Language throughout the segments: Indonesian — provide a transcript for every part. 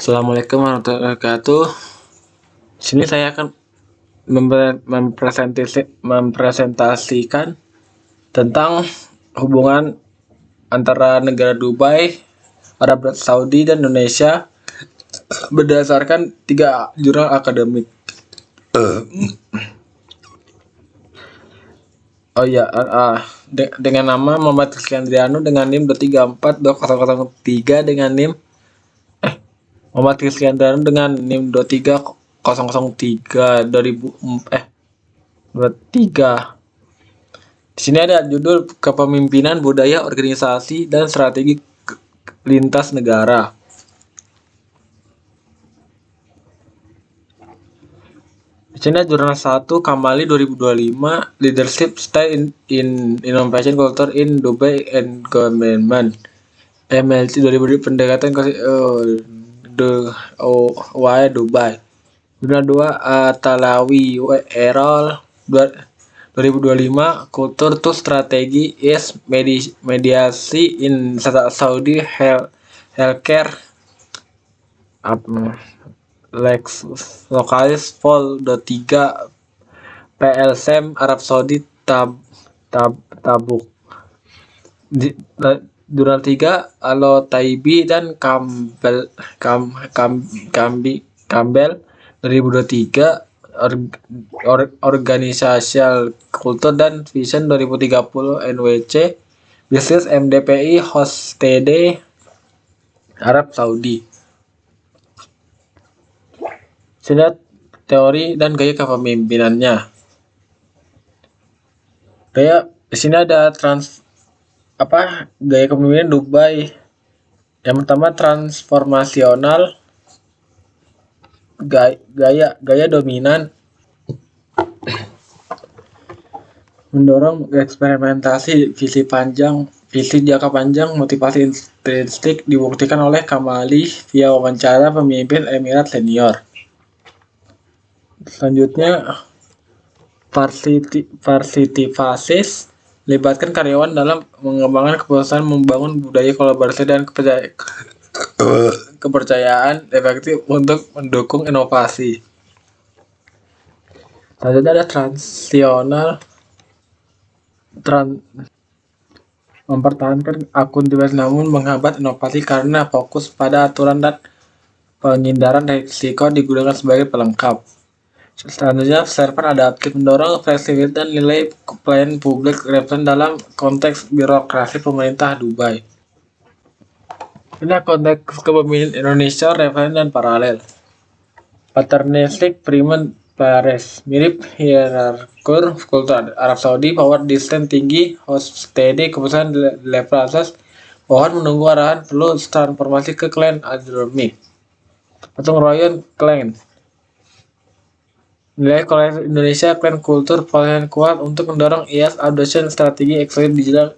Assalamualaikum warahmatullahi wabarakatuh. Di sini saya akan mempresentasikan tentang hubungan antara negara Dubai, Arab Saudi, dan Indonesia berdasarkan 3 jurnal akademik. Dengan nama Muhammad Kristiandriano dengan NIM 2342003 dengan NIM Muhammad Kristiandriano dengan NIM 23003 2023. Di sini ada judul Kepemimpinan Budaya Organisasi dan Strategi Lintas Negara. Di sini ada jurnal 1 Kamali 2025 Leadership Style in Innovation Culture in Dubai and Government. MLC 2020 pendekatan Dubai. Jurnal 2 Talawi Errol 2025 Culture to Strategy is Mediasi in Saudi Healthcare Lokalis Vol 3 PLSM Arab Saudi Tabuk. Jurnal 3 Alo Taibi dan Campbell 2023 Organizational Culture dan Vision 2030 NWC Business MDPI Hostede Arab Saudi. Sini teori dan gaya kepemimpinannya. Di sini ada gaya kepemimpinan Dubai. Yang pertama transformasional, gaya dominan, mendorong eksperimentasi, visi jangka panjang, motivasi intrinsik dibuktikan oleh Kamali via wawancara pemimpin Emirat senior. Selanjutnya Participasis, libatkan karyawan dalam mengembangkan keputusan, membangun budaya kolaborasi dan kepercayaan efektif untuk mendukung inovasi. Selanjutnya ada transisional, mempertahankan akuntabilitas namun menghambat inovasi karena fokus pada aturan dan penghindaran risiko digunakan sebagai pelengkap. Selanjutnya server adaptif, mendorong fleksibilitas dan nilai pelayanan publik relevan dalam konteks birokrasi pemerintah Dubai. Ini konteks kepemimpinan Indonesia referen dan paralel. Paternalistic Primen Pares, mirip hierarkul kultur Arab Saudi, power distance tinggi, hostede keputusan level atas, bawahan menunggu arahan, perlu transformasi ke clan adromi atau royal clan. Nilai kolektif Indonesia clan kultur paling kuat untuk mendorong IAS adoption strategi ekonomi digital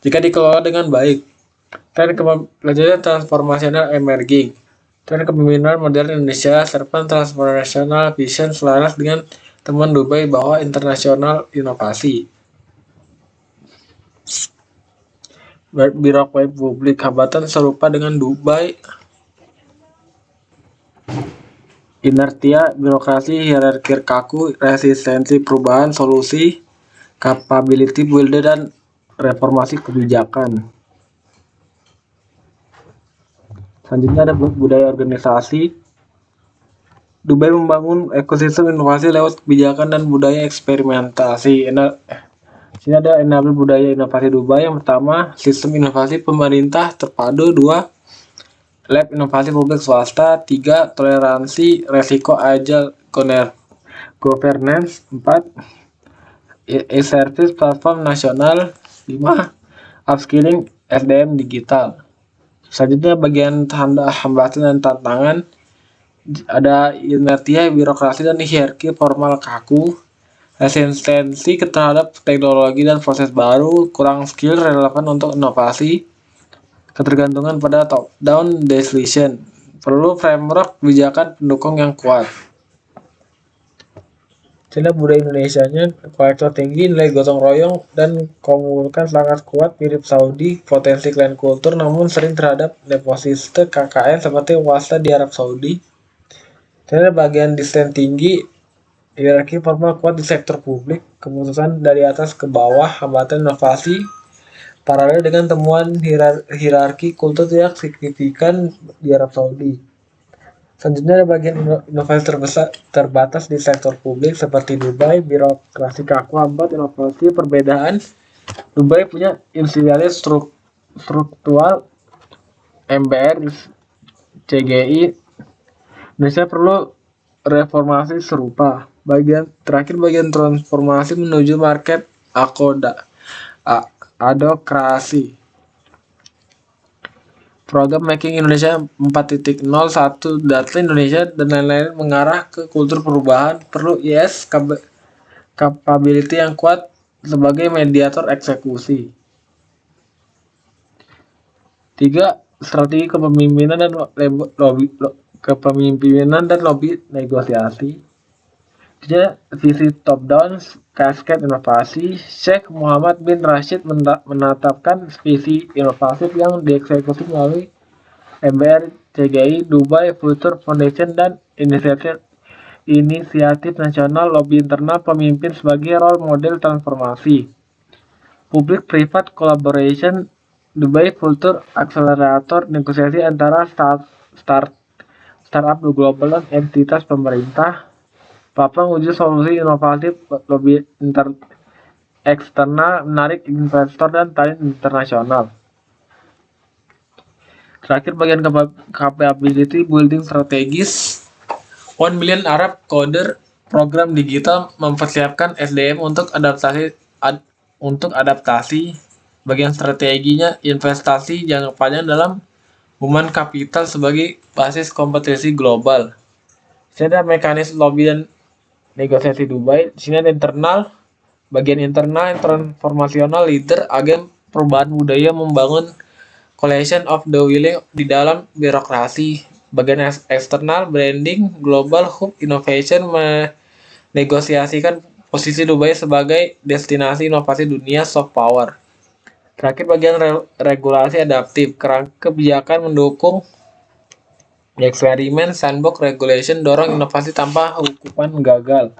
jika dikelola dengan baik. Tren kelanjutan transformasional emerging. Tren kepemimpinan modern Indonesia serta transformational vision selaras dengan teman Dubai bahwa internasional inovasi. Birokrasi publik, hambatan serupa dengan Dubai. Inertia, birokrasi, hierarki kaku, resistensi perubahan, solusi, capability builder, dan reformasi kebijakan. Selanjutnya ada budaya organisasi. Dubai membangun ekosistem inovasi lewat kebijakan dan budaya eksperimentasi. Sini ada enable budaya inovasi Dubai. Yang pertama, sistem inovasi pemerintah terpadu. 2, lab inovasi publik swasta. 3, toleransi resiko agile governance. 4, e-service platform nasional. 5, upskilling SDM digital. Selanjutnya bagian hambatan dan tantangan, ada inertia, birokrasi dan hierarki formal kaku, resistensi terhadap teknologi dan proses baru, kurang skill relevan untuk inovasi, ketergantungan pada top-down decision, perlu framework kebijakan pendukung yang kuat. Cina budaya Indonesianya kolektor tinggi, nilai gotong royong, dan komunitas sangat kuat mirip Saudi, potensi clan kultur namun sering terhadap nepotisme KKN seperti wasta di Arab Saudi. Cina bagian desain tinggi, hierarki formal kuat di sektor publik, keputusan dari atas ke bawah, hambatan inovasi, paralel dengan temuan hierarki kultur tidak signifikan di Arab Saudi. Selanjutnya ada bagian inovasi terbatas di sektor publik seperti Dubai, birokrasi kaku hambat inovasi perbedaan. Dubai punya institusi struktural MBR, CGI. Indonesia perlu reformasi serupa. Bagian transformasi menuju market adokrasi. Program Making Indonesia 4.0, 1 Data Indonesia, dan lain-lain mengarah ke kultur perubahan. Perlu IS capability yang kuat sebagai mediator eksekusi. 3. Strategi kepemimpinan dan lobby negosiasi. Visi top down, cascade inovasi. Sheikh Muhammad bin Rashid menetapkan visi inovatif yang dieksekusi melalui MBR, CGI, Dubai Future Foundation, dan inisiatif nasional lobby internal pemimpin sebagai role model transformasi. Public Private Collaboration, Dubai Future Accelerator, negosiasi antara startup global dan entitas pemerintah. Papua uji solusi inovatif lobby eksternal, menarik investor dan talent internasional. Terakhir bagian capability building strategis. 1 million Arab coder program digital mempersiapkan SDM untuk adaptasi. Bagian strateginya investasi jangka panjang dalam human capital sebagai basis kompetisi global. Di sini ada mekanisme lobby dan negosiasi Dubai. Di sini ada bagian internal transformasional leader, agen perubahan budaya, membangun coalition of the willing di dalam birokrasi. Bagian eksternal branding, global hub innovation, menegosiasikan posisi Dubai sebagai destinasi inovasi dunia soft power. Terakhir bagian regulasi adaptif, kerangka kebijakan mendukung eksperimen, sandbox regulation, dorong inovasi tanpa hukuman gagal.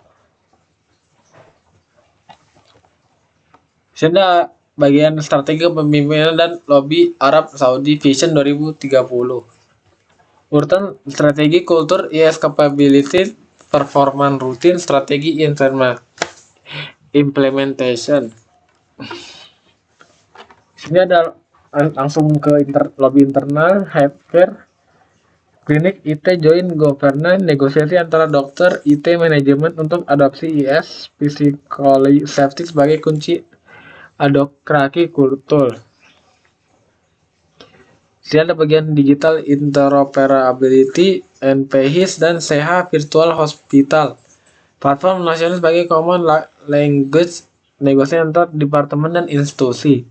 Sudah bagian strategi kepemimpinan dan lobby Arab Saudi Vision 2030. Urutan strategi kultur, IS capability, performance rutin, strategi implementation. Sini ada langsung ke lobby internal, healthcare, klinik, IT, joint governance, negosiasi antara dokter, IT, manajemen untuk adopsi IS, physical safety sebagai kunci adokrasi kultur. Sini ada bagian digital interoperability, NPHIS, dan SEHA virtual hospital. Platform nasional sebagai common language, negosiasi antar departemen dan institusi.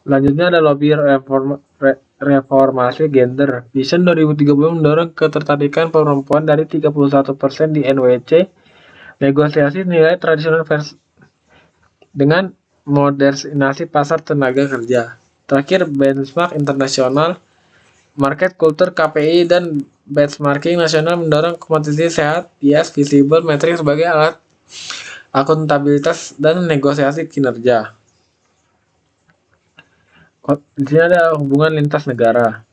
Selanjutnya ada lobby reformasi gender. Vision 2030 mendorong ketertarikan perempuan dari 31% di NWC. Negosiasi nilai tradisional dengan modernisasi pasar tenaga kerja. Terakhir, benchmark internasional, market culture KPI, dan benchmarking nasional mendorong kompetisi sehat, IS, visible metric sebagai alat akuntabilitas dan negosiasi kinerja. Di sini ada hubungan lintas negara.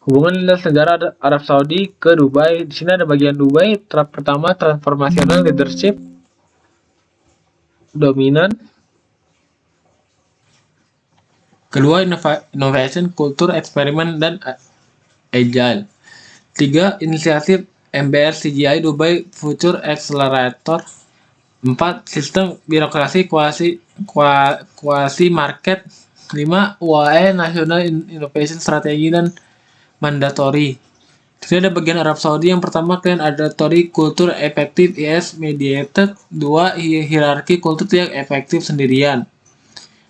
Hubungan lintas negara Arab Saudi ke Dubai. Di sini ada bagian Dubai. Pertama, transformational leadership dominan. Kedua, innovation, kultur, eksperimen, dan agile. 3. Inisiatif MBR CGI Dubai Future Accelerator. 4. Sistem birokrasi kuasi market. 5. UAE National Innovation Strategy dan mandatory. Jadi ada bagian Arab Saudi. Yang pertama, mandatory kultur efektif IS mediated. 2. Hierarki kultur yang efektif sendirian.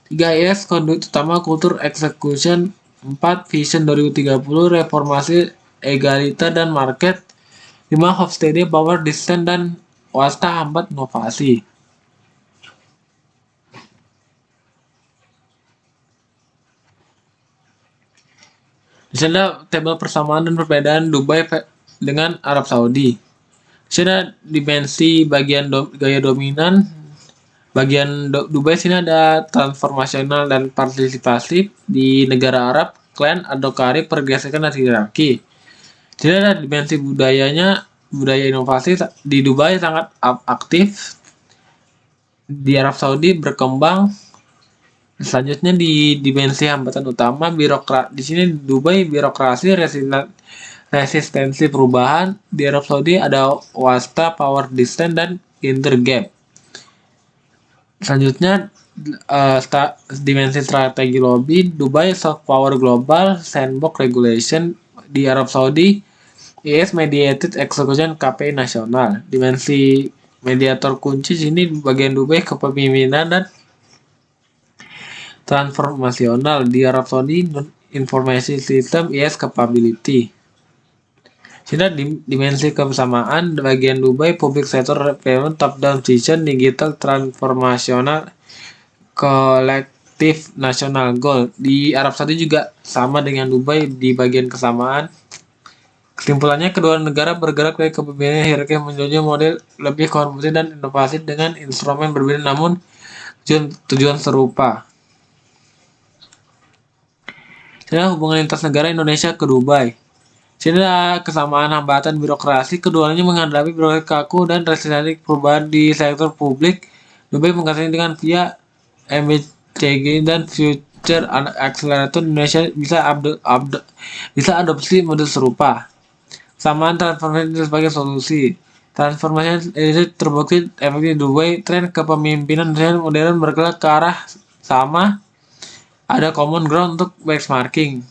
3. IS conduit utama kultur execution. 4. Vision 2030 reformasi egalita dan market. 5. Hofstede power design dan swasta hambat inovasi. Di sini ada tabel persamaan dan perbedaan Dubai dengan Arab Saudi. Di sini ada dimensi bagian gaya dominan. Bagian Dubai sini ada transformasional dan partisipasi di negara Arab, klan adhokari pergeseran dan hierarki. Jadi ada dimensi budayanya, budaya inovasi di Dubai sangat aktif, di Arab Saudi berkembang. Selanjutnya di dimensi hambatan utama di sini Dubai birokrasi resistensi perubahan, di Arab Saudi ada wasta power distance dan gender gap. Selanjutnya dimensi strategi lobby, Dubai soft power global, sandbox regulation, di Arab Saudi IS mediated execution KPI nasional. Dimensi mediator kunci sini bagian Dubai kepemimpinan dan transformasional, di Arab Saudi information system IS capability. Sini dimensi kebersamaan bagian Dubai public sector payment top down vision digital transformasional kolektif nasional goal. Di Arab Saudi juga sama dengan Dubai di bagian kesamaan. Kesimpulannya kedua negara bergerak dari kepemimpinan hierarki menuju model lebih kompetitif dan inovasi dengan instrumen berbeda namun tujuan serupa. Sini hubungan lintas negara Indonesia ke Dubai. Sini ada kesamaan hambatan birokrasi, keduanya menghadapi birokrasi kaku dan resistensi perubahan di sektor publik. Dubai mengatasi dengan via MBCG dan Future Accelerator Indonesia bisa adopsi model serupa. Kesamaan transformasi sebagai solusi. Transformasi ini terbukti efektif di Dubai, tren kepemimpinan Indonesia modern bergerak ke arah sama. Ada common ground untuk benchmarking.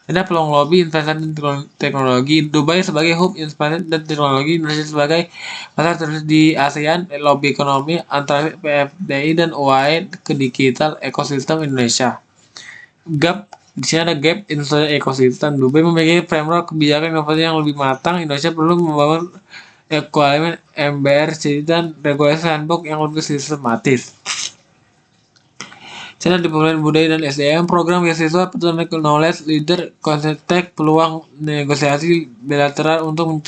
Ada peluang lobby investasi teknologi. Dubai sebagai hub investasi dan teknologi, Indonesia sebagai pasar terus di ASEAN, lobby ekonomi antara PFDI dan UAE ke digital ekosistem Indonesia. Gap, di sini ada gap industri ekosistem. Dubai memiliki framework kebijakan inovasi yang lebih matang. Indonesia perlu membangun ekonomi MBRC dan regulasi sandbox yang lebih sistematis. China di pembangunan budaya dan SDM, program beasiswa peternak knowledge leader kontek peluang negosiasi bilateral untuk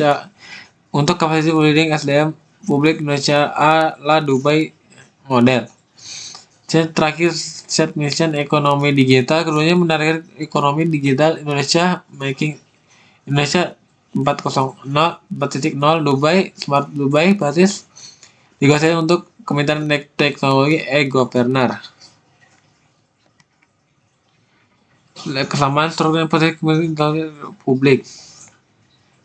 kapasitas building SDM publik Indonesia ala Dubai model. Terakhir set mission ekonomi digital, keduanya menargetkan ekonomi digital Indonesia making Indonesia 4.0 Dubai Smart Dubai basis dikuasai untuk Kementerian Teknologi e-Governor. Kesamaan struktur dan potensi publik.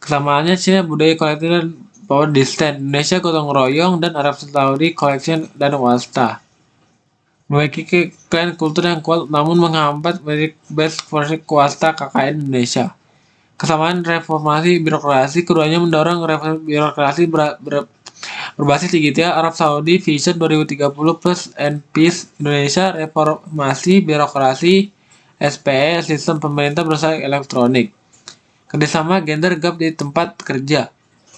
Kesamaannya Cina budaya kolektif dan power distance, Indonesia gotong royong dan Arab Saudi collection dan wasta. Memiliki klan kultur yang kuat namun menghambat best versi swasta KKN Indonesia. Kesamaan reformasi birokrasi, keduanya mendorong reformasi birokrasi berbasis digital. Arab Saudi Vision 2030 plus and Peace, Indonesia reformasi birokrasi SPE sistem pemerintah berusaha elektronik. Kerjasama gender gap di tempat kerja.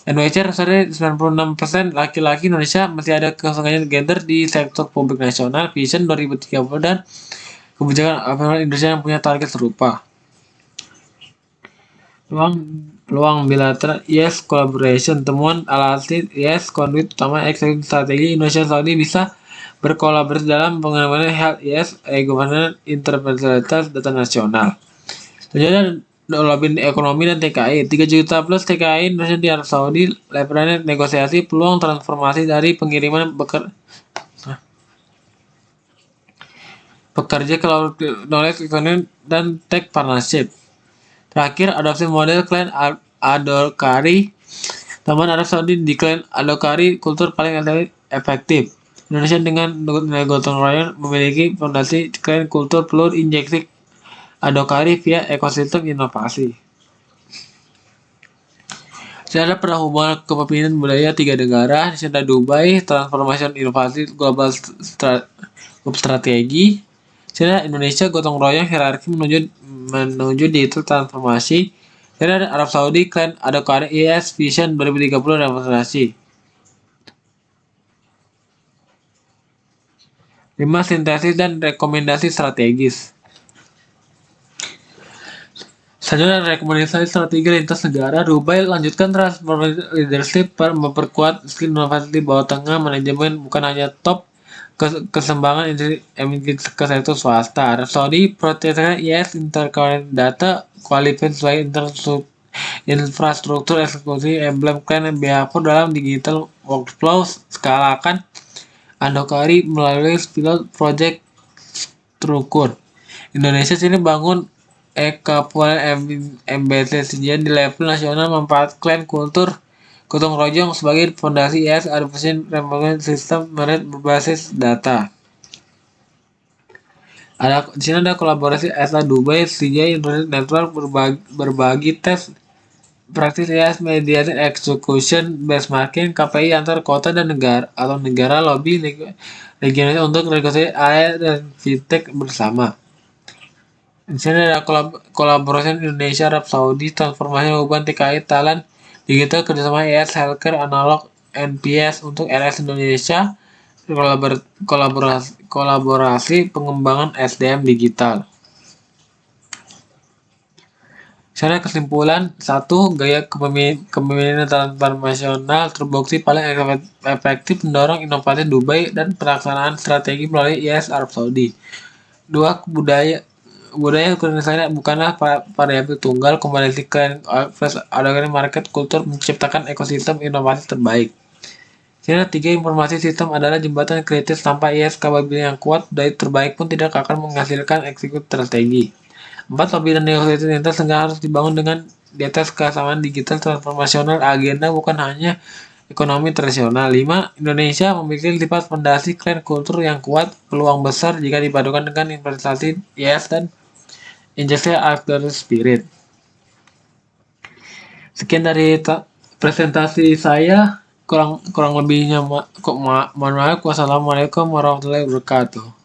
Indonesia rata-rata 96% laki-laki, Indonesia masih ada kesenjangan gender di sektor publik nasional. Vision 2030 dan kebijakan Indonesia yang punya target serupa. Peluang bilateral yes collaboration, temuan alhasil yes konduit utama eksekutif strategi Indonesia Saudi bisa berkolaborasi dalam pengembangan health yes governance interpretasi data nasional. Terjadi lobby ekonomi dan TKI 3 juta plus TKI Indonesia di Arab Saudi, leverage negosiasi peluang transformasi dari pengiriman pekerja ke knowledge economy dan tech partnership. Terakhir, adopsi model klien adhokari. Teman Arab Saudi di klien adhokari kultur paling efektif. Indonesia dengan gotong royong memiliki fondasi klien kultur perlu injeksi adhokari via ekosistem inovasi. Secara perhubungan kepemimpinan budaya 3 negara, ada Dubai, transformasi inovasi global strategi. Secara Indonesia gotong royong hierarki menuju digital transformasi. Secara Arab Saudi, klan adhokari IS Vision 2030 demonstrasi. 5. Sintesis dan rekomendasi strategis. Selanjutnya rekomendasi strategi lintas negara. Dubai lanjutkan transformasi leadership memperkuat skill inovasi di bawah tengah manajemen bukan hanya top kesembangan ke sektor swasta. Arab Saudi proteksi IS interconnect data qualified sebagai infrastruktur eksekusi emblem klan BH4 dalam digital workflow skalakan Andokari melalui pilot project struktur. Indonesia sini bangun Kapolres MBT sejian di level nasional memanfaatkan kultur gotong royong sebagai fondasi IS Adoption Remote System merit berbasis data. Di sini ada kolaborasi ESA Dubai, CJ Internet Network berbagi tes praktis IS Mediation Execution Benchmarking KPI antar kota dan negara atau negara lobby regional untuk negosiasi AI dan fintech bersama. Di sini ada kolaborasi Indonesia Arab Saudi transformasi hubungan TKI talent digital kerjasama IS Healthcare Analog NPS untuk RS Indonesia kolaborasi pengembangan SDM digital. Secara kesimpulan, 1. Gaya kepemimpinan transformasional terbukti paling efektif mendorong inovasi Dubai dan pelaksanaan strategi melalui IS Arab Saudi. 2. Budaya Indonesia bukanlah variabel tunggal, kombinasi klan adanya market kultur menciptakan ekosistem inovasi terbaik. 3. Informasi sistem adalah jembatan kritis tanpa IS kapabilitas yang kuat, budaya terbaik pun tidak akan menghasilkan eksekusi strategi. 4. Lobby dan negosiasi lintas negara harus dibangun dengan di atas kesamaan digital transformasional agenda bukan hanya ekonomi tradisional. 5. Indonesia memiliki sifat fondasi klan kultur yang kuat, peluang besar jika dipadukan dengan investasi IS dan injeksi actor spirit. Sekian dari presentasi saya, kurang lebihnya mohon maaf. Wassalamualaikum warahmatullahi wabarakatuh.